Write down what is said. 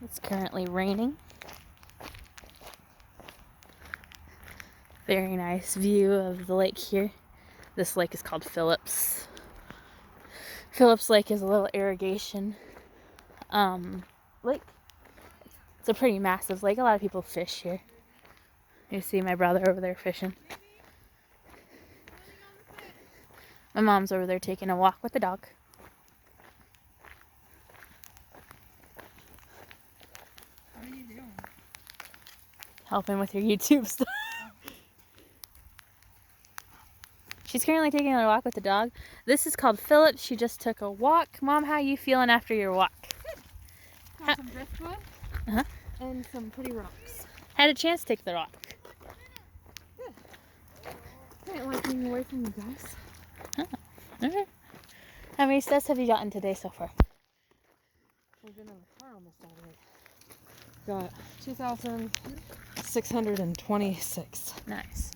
It's currently raining. Very nice view of the lake here. This lake is called Phillips. Phillips Lake is a little irrigation lake. It's a pretty massive lake. A lot of people fish here. You see my brother over there fishing. My mom's over there taking a walk with the dog. What are you doing? Helping with your YouTube stuff. She's currently taking a walk with the dog. This is called Phillips. She just took a walk. Mom, how are you feeling after your walk? Got some driftwood and some pretty rocks. Had a chance to take the walk. Good. I didn't like being away from you guys. Okay. How many steps have you gotten today so far? We've been in the car almost all day. Got 2,626. Nice.